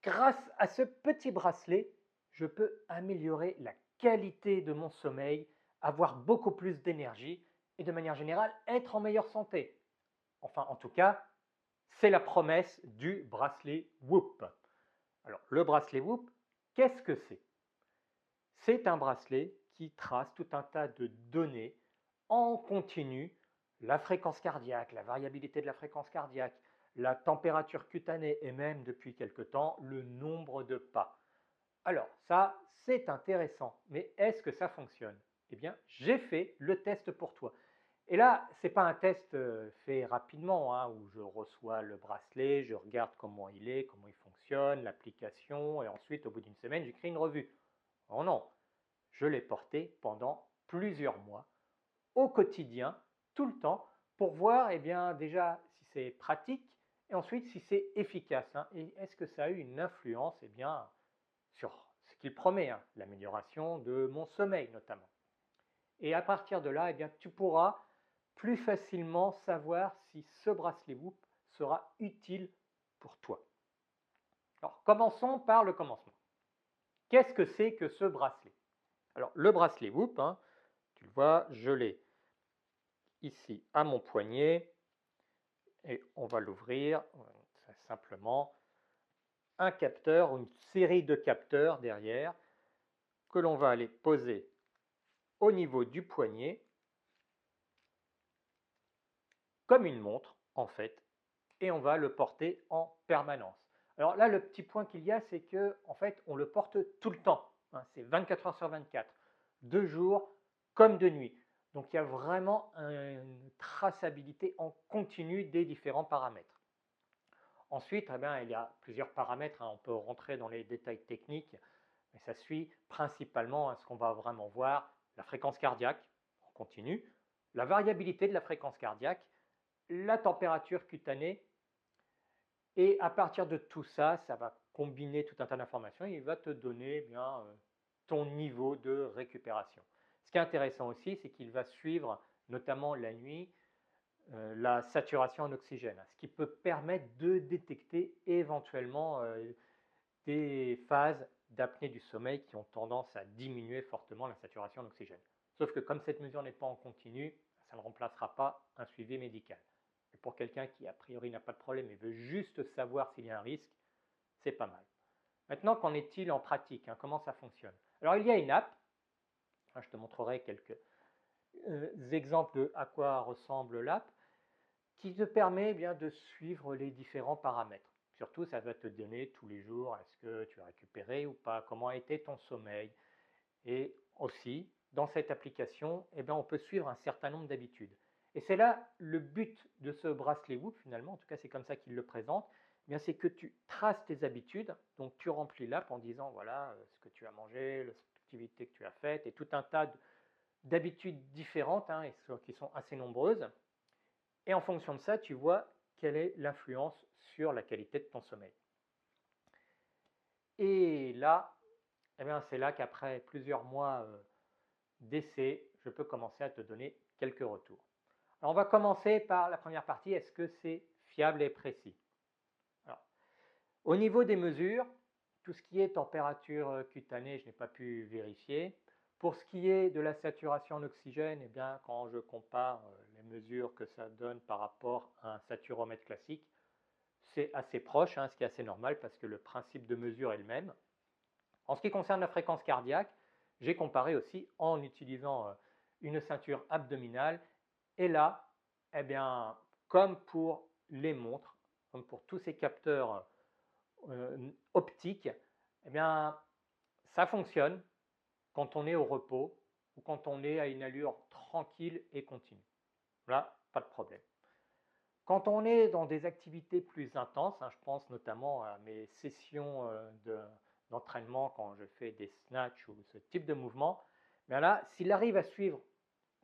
Grâce à ce petit bracelet, je peux améliorer la qualité de mon sommeil, avoir beaucoup plus d'énergie et de manière générale être en meilleure santé. Enfin, en tout cas, c'est la promesse du bracelet Whoop. Alors, le bracelet Whoop, qu'est-ce que c'est? C'est un bracelet qui trace tout un tas de données en continu, la fréquence cardiaque, la variabilité de la fréquence cardiaque, la température cutanée et même depuis quelque temps le nombre de pas. Alors ça, c'est intéressant, mais est-ce que ça fonctionne? Eh bien, j'ai fait le test pour toi. Et là, ce n'est pas un test fait rapidement, hein, où je reçois le bracelet, je regarde comment il est, comment il fonctionne, l'application, et ensuite, au bout d'une semaine, j'écris une revue. Oh non, je l'ai porté pendant plusieurs mois, au quotidien, tout le temps, pour voir eh bien, déjà si c'est pratique et ensuite si c'est efficace. Hein, et est-ce que ça a eu une influence eh bien, sur ce qu'il promet, hein, l'amélioration de mon sommeil notamment. Et à partir de là, eh bien, tu pourras plus facilement savoir si ce bracelet Whoop sera utile pour toi. Alors, commençons par le commencement. Qu'est-ce que c'est que ce bracelet? Alors, le bracelet Whoop, hein, tu le vois, je l'ai ici à mon poignet et on va l'ouvrir simplement un capteur ou une série de capteurs derrière que l'on va aller poser au niveau du poignet comme une montre en fait et on va le porter en permanence. Alors là, le petit point qu'il y a, c'est que en fait, on le porte tout le temps. Hein, c'est 24 heures sur 24, de jour comme de nuit. Donc il y a vraiment une traçabilité en continu des différents paramètres. Ensuite, eh bien, il y a plusieurs paramètres, hein, on peut rentrer dans les détails techniques, mais ça suit principalement à ce qu'on va vraiment voir, la fréquence cardiaque en continu, la variabilité de la fréquence cardiaque, la température cutanée, et à partir de tout ça, ça va combiner tout un tas d'informations et il va te donner eh bien, ton niveau de récupération. Ce qui est intéressant aussi, c'est qu'il va suivre, notamment la nuit, la saturation en oxygène, ce qui peut permettre de détecter éventuellement des phases d'apnée du sommeil qui ont tendance à diminuer fortement la saturation en oxygène. Sauf que comme cette mesure n'est pas en continu, ça ne remplacera pas un suivi médical. Et pour quelqu'un qui a priori n'a pas de problème et veut juste savoir s'il y a un risque, c'est pas mal. Maintenant, qu'en est-il en pratique, hein, comment ça fonctionne? Alors il y a une app, hein, je te montrerai quelques exemples de à quoi ressemble l'app, qui te permet eh bien, de suivre les différents paramètres. Surtout, ça va te donner tous les jours, est-ce que tu as récupéré ou pas, comment a été ton sommeil. Et aussi, dans cette application, eh bien, on peut suivre un certain nombre d'habitudes. Et c'est là le but de ce bracelet Whoop finalement, en tout cas c'est comme ça qu'il le présente, eh bien, c'est que tu traces tes habitudes, donc tu remplis l'app en disant voilà ce que tu as mangé, l'activité que tu as faite, et tout un tas d'habitudes différentes, hein, et qui sont assez nombreuses. Et en fonction de ça, tu vois quelle est l'influence sur la qualité de ton sommeil. Et là, eh bien, c'est là qu'après plusieurs mois d'essai, je peux commencer à te donner quelques retours. Alors, on va commencer par la première partie, est-ce que c'est fiable et précis? Alors, au niveau des mesures, tout ce qui est température cutanée, je n'ai pas pu vérifier. Pour ce qui est de la saturation en oxygène, eh bien, quand je compare les mesures que ça donne par rapport à un saturomètre classique, c'est assez proche, hein, ce qui est assez normal parce que le principe de mesure est le même. En ce qui concerne la fréquence cardiaque, j'ai comparé aussi en utilisant une ceinture abdominale. Et là, eh bien, comme pour les montres, comme pour tous ces capteurs optiques, eh bien, ça fonctionne quand on est au repos ou quand on est à une allure tranquille et continue. Là, pas de problème. Quand on est dans des activités plus intenses, hein, je pense notamment à mes sessions d'entraînement quand je fais des snatchs ou ce type de mouvement, bien là, s'il arrive à suivre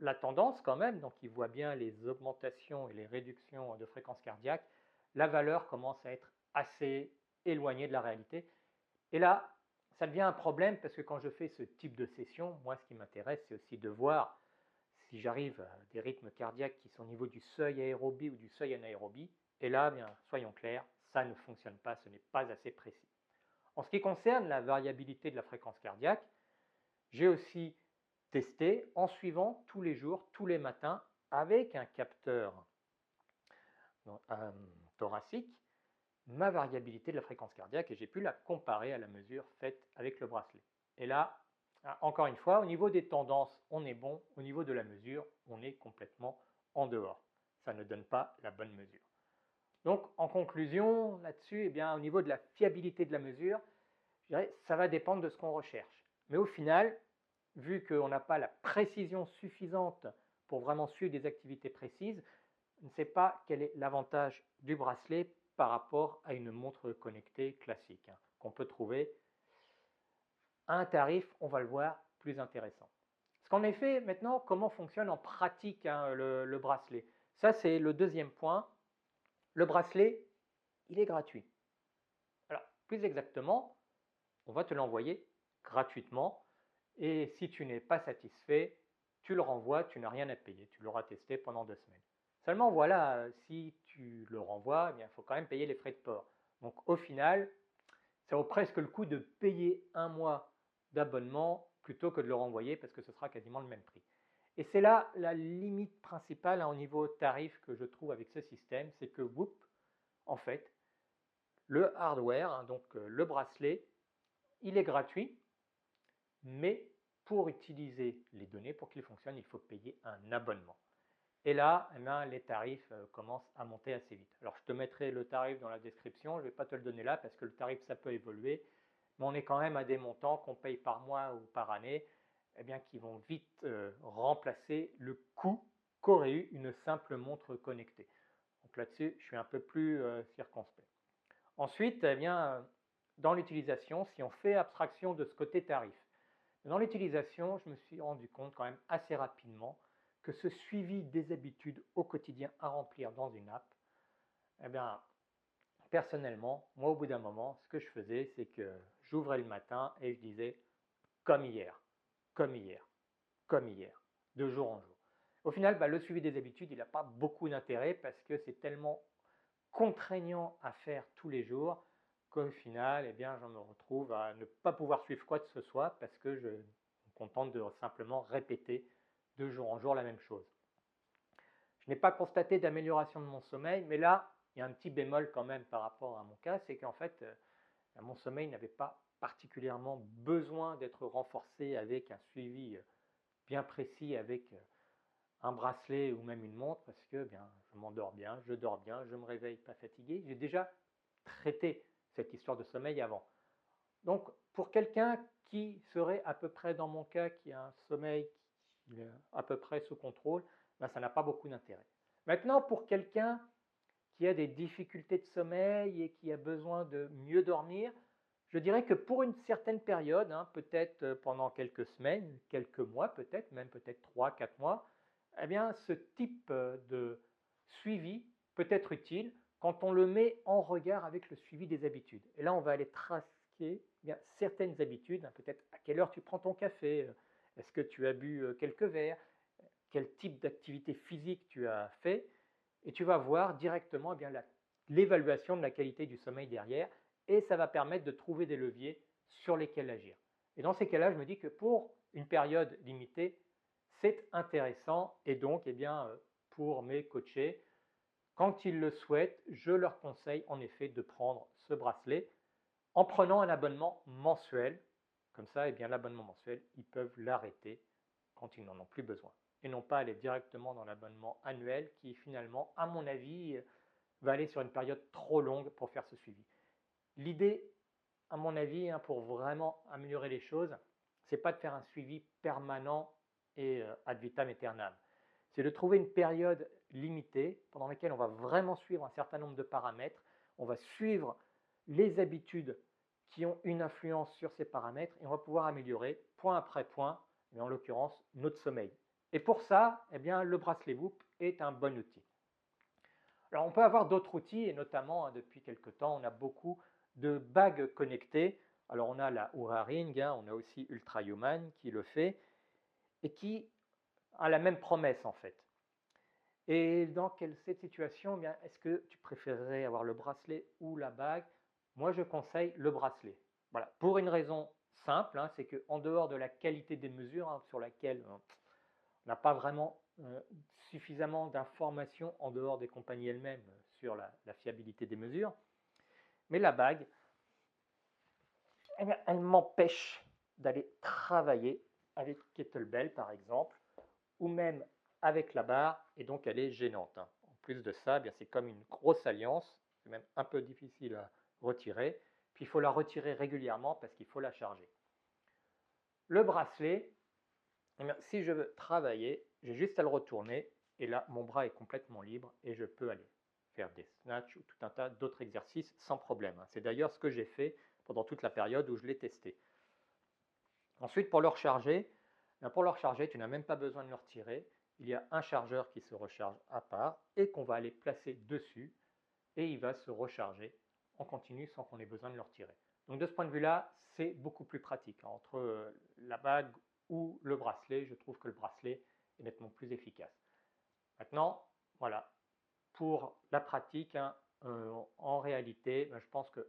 la tendance quand même, donc il voit bien les augmentations et les réductions de fréquence cardiaque, la valeur commence à être assez éloignée de la réalité. Et là, ça devient un problème parce que quand je fais ce type de session, moi ce qui m'intéresse, c'est aussi de voir si j'arrive à des rythmes cardiaques qui sont au niveau du seuil aérobie ou du seuil anaérobie. Et là, bien, soyons clairs, ça ne fonctionne pas, ce n'est pas assez précis. En ce qui concerne la variabilité de la fréquence cardiaque, j'ai aussi testé en suivant tous les jours, tous les matins, avec un capteur thoracique, ma variabilité de la fréquence cardiaque et j'ai pu la comparer à la mesure faite avec le bracelet. Et là, encore une fois, au niveau des tendances, on est bon, au niveau de la mesure, on est complètement en dehors. Ça ne donne pas la bonne mesure. Donc, en conclusion, là-dessus, eh bien, au niveau de la fiabilité de la mesure, je dirais ça va dépendre de ce qu'on recherche. Mais au final, vu qu'on n'a pas la précision suffisante pour vraiment suivre des activités précises, je ne sais pas quel est l'avantage du bracelet par rapport à une montre connectée classique, qu'on peut trouver à un tarif, on va le voir, plus intéressant. Parce qu'en effet, maintenant, comment fonctionne en pratique le bracelet? Ça, c'est le deuxième point. Le bracelet, il est gratuit. Alors, plus exactement, on va te l'envoyer gratuitement. Et si tu n'es pas satisfait, tu le renvoies, tu n'as rien à payer. Tu l'auras testé pendant 2 semaines. Seulement, voilà, si tu le renvoies, eh bien, il faut quand même payer les frais de port. Donc, au final, ça vaut presque le coup de payer un mois d'abonnement plutôt que de le renvoyer parce que ce sera quasiment le même prix. Et c'est là la limite principale au niveau tarif que je trouve avec ce système, c'est que Whoop, en fait, le hardware, donc le bracelet, il est gratuit, mais pour utiliser les données, pour qu'il fonctionne, il faut payer un abonnement. Et là, eh bien, les tarifs commencent à monter assez vite. Alors, je te mettrai le tarif dans la description. Je ne vais pas te le donner là parce que le tarif, ça peut évoluer. Mais on est quand même à des montants qu'on paye par mois ou par année, eh bien, qui vont vite remplacer le coût qu'aurait eu une simple montre connectée. Donc là-dessus, je suis un peu plus circonspect. Ensuite, eh bien, dans l'utilisation, si on fait abstraction de ce côté tarif, dans l'utilisation, je me suis rendu compte quand même assez rapidement que ce suivi des habitudes au quotidien à remplir dans une app, eh bien, personnellement, moi au bout d'un moment, ce que je faisais, c'est que j'ouvrais le matin et je disais comme hier, comme hier, comme hier, de jour en jour. Au final, le suivi des habitudes, il n'a pas beaucoup d'intérêt parce que c'est tellement contraignant à faire tous les jours qu'au final, eh bien, j'en me retrouve à ne pas pouvoir suivre quoi que ce soit parce que je me contente de simplement répéter de jour en jour la même chose. Je n'ai pas constaté d'amélioration de mon sommeil, mais là, il y a un petit bémol quand même par rapport à mon cas, c'est qu'en fait, mon sommeil n'avait pas particulièrement besoin d'être renforcé avec un suivi bien précis, avec un bracelet ou même une montre, parce que bien, je m'endors bien, je dors bien, je me réveille pas fatigué. J'ai déjà traité cette histoire de sommeil avant. Donc, pour quelqu'un qui serait à peu près dans mon cas, qui a un sommeil qui est à peu près sous contrôle, ça n'a pas beaucoup d'intérêt. Maintenant, pour quelqu'un qui a des difficultés de sommeil et qui a besoin de mieux dormir, je dirais que pour une certaine période, peut-être pendant quelques semaines, quelques mois peut-être, même peut-être 3, 4 mois, eh bien, ce type de suivi peut être utile quand on le met en regard avec le suivi des habitudes. Et là, on va aller tracer certaines habitudes, peut-être à quelle heure tu prends ton café, est-ce que tu as bu quelques verres, quel type d'activité physique tu as fait, et tu vas voir directement l'évaluation de la qualité du sommeil derrière, et ça va permettre de trouver des leviers sur lesquels agir. Et dans ces cas-là, je me dis que pour une période limitée, c'est intéressant, et donc pour mes coachés, quand ils le souhaitent, je leur conseille en effet de prendre ce bracelet en prenant un abonnement mensuel. Comme ça, l'abonnement mensuel, ils peuvent l'arrêter quand ils n'en ont plus besoin et non pas aller directement dans l'abonnement annuel qui finalement, à mon avis, va aller sur une période trop longue pour faire ce suivi. L'idée, à mon avis, pour vraiment améliorer les choses, c'est pas de faire un suivi permanent et ad vitam aeternam. C'est de trouver une période limitée pendant laquelle on va vraiment suivre un certain nombre de paramètres, on va suivre les habitudes qui ont une influence sur ces paramètres et on va pouvoir améliorer point après point, mais en l'occurrence notre sommeil. Et pour ça, le bracelet Whoop est un bon outil. Alors, on peut avoir d'autres outils, et notamment, depuis quelques temps, on a beaucoup de bagues connectées. Alors, on a la Oura Ring, on a aussi Ultra Human qui le fait, et qui a la même promesse, en fait. Et dans cette situation, est-ce que tu préférerais avoir le bracelet ou la bague? Moi, je conseille le bracelet. Voilà, pour une raison simple, hein, c'est qu'en dehors de la qualité des mesures, hein, sur laquelle on n'a pas vraiment suffisamment d'informations en dehors des compagnies elles-mêmes sur la fiabilité des mesures, mais la bague, elle m'empêche d'aller travailler avec kettlebell par exemple, ou même avec la barre, et donc elle est gênante, hein. En plus de ça, eh bien c'est comme une grosse alliance, c'est même un peu difficile à retirer, puis il faut la retirer régulièrement parce qu'il faut la charger. Le bracelet, eh bien, si je veux travailler, j'ai juste à le retourner, et là mon bras est complètement libre et je peux aller faire des snatchs ou tout un tas d'autres exercices sans problème, hein. C'est d'ailleurs ce que j'ai fait pendant toute la période où je l'ai testé. Ensuite, pour le recharger, tu n'as même pas besoin de le retirer. Il y a un chargeur qui se recharge à part et qu'on va aller placer dessus, et il va se recharger en continu sans qu'on ait besoin de le retirer. Donc de ce point de vue-là, c'est beaucoup plus pratique. Entre la bague ou le bracelet, je trouve que le bracelet est nettement plus efficace. Maintenant, voilà, pour la pratique, hein, en réalité, je pense que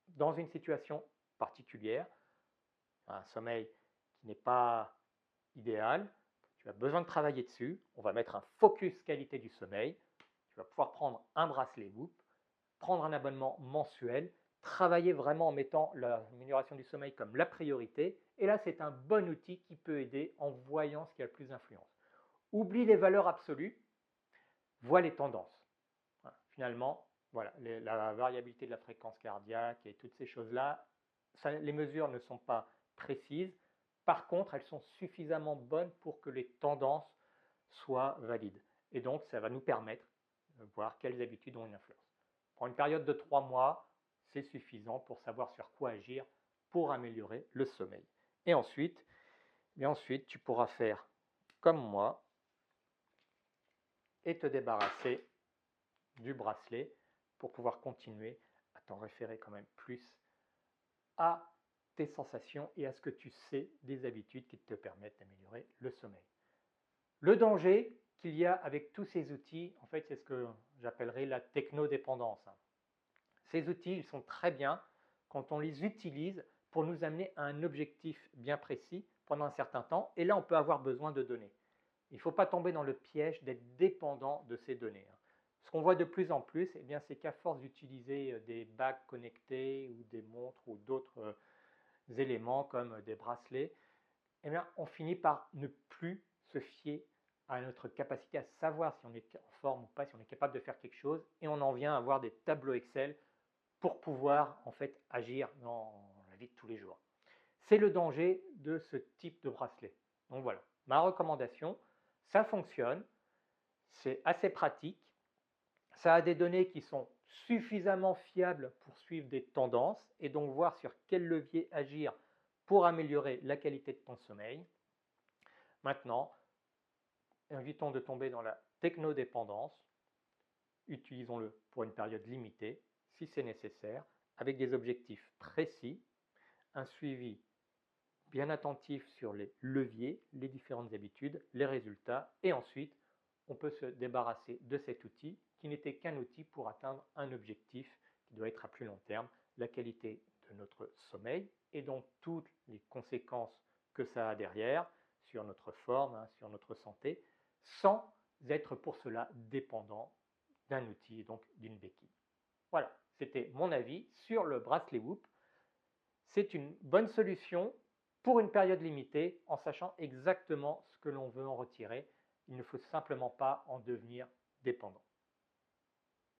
dans une situation particulière, un sommeil qui n'est pas idéal, tu as besoin de travailler dessus, on va mettre un focus qualité du sommeil, tu vas pouvoir prendre un bracelet Whoop, prendre un abonnement mensuel, travailler vraiment en mettant l'amélioration du sommeil comme la priorité, et là c'est un bon outil qui peut aider en voyant ce qui a le plus d'influence. Oublie les valeurs absolues, vois les tendances. Finalement, voilà, la variabilité de la fréquence cardiaque et toutes ces choses-là, les mesures ne sont pas précises. Par contre, elles sont suffisamment bonnes pour que les tendances soient valides. Et donc, ça va nous permettre de voir quelles habitudes ont une influence. Pour une période de 3 mois, c'est suffisant pour savoir sur quoi agir pour améliorer le sommeil. Et ensuite, tu pourras faire comme moi et te débarrasser du bracelet pour pouvoir continuer à t'en référer quand même plus à tes sensations et à ce que tu sais des habitudes qui te permettent d'améliorer le sommeil. Le danger qu'il y a avec tous ces outils, en fait, c'est ce que j'appellerais la technodépendance. Ces outils, ils sont très bien quand on les utilise pour nous amener à un objectif bien précis pendant un certain temps, et là, on peut avoir besoin de données. Il ne faut pas tomber dans le piège d'être dépendant de ces données. Ce qu'on voit de plus en plus, eh bien, c'est qu'à force d'utiliser des bagues connectées ou des montres ou d'autres éléments comme des bracelets, eh bien, on finit par ne plus se fier à notre capacité à savoir si on est en forme ou pas, si on est capable de faire quelque chose, et on en vient à avoir des tableaux Excel pour pouvoir en fait agir dans la vie de tous les jours. C'est le danger de ce type de bracelet. Donc voilà, ma recommandation, ça fonctionne, c'est assez pratique, ça a des données qui sont suffisamment fiables pour suivre des tendances et donc voir sur quel levier agir pour améliorer la qualité de ton sommeil. Maintenant, évitons de tomber dans la technodépendance, utilisons-le pour une période limitée, si c'est nécessaire, avec des objectifs précis, un suivi bien attentif sur les leviers, les différentes habitudes, les résultats, et ensuite, on peut se débarrasser de cet outil qui n'était qu'un outil pour atteindre un objectif qui doit être à plus long terme, la qualité de notre sommeil, et donc toutes les conséquences que ça a derrière sur notre forme, sur notre santé, sans être pour cela dépendant d'un outil et donc d'une béquille. Voilà, c'était mon avis sur le bracelet Whoop. C'est une bonne solution pour une période limitée en sachant exactement ce que l'on veut en retirer. Il ne faut simplement pas en devenir dépendant.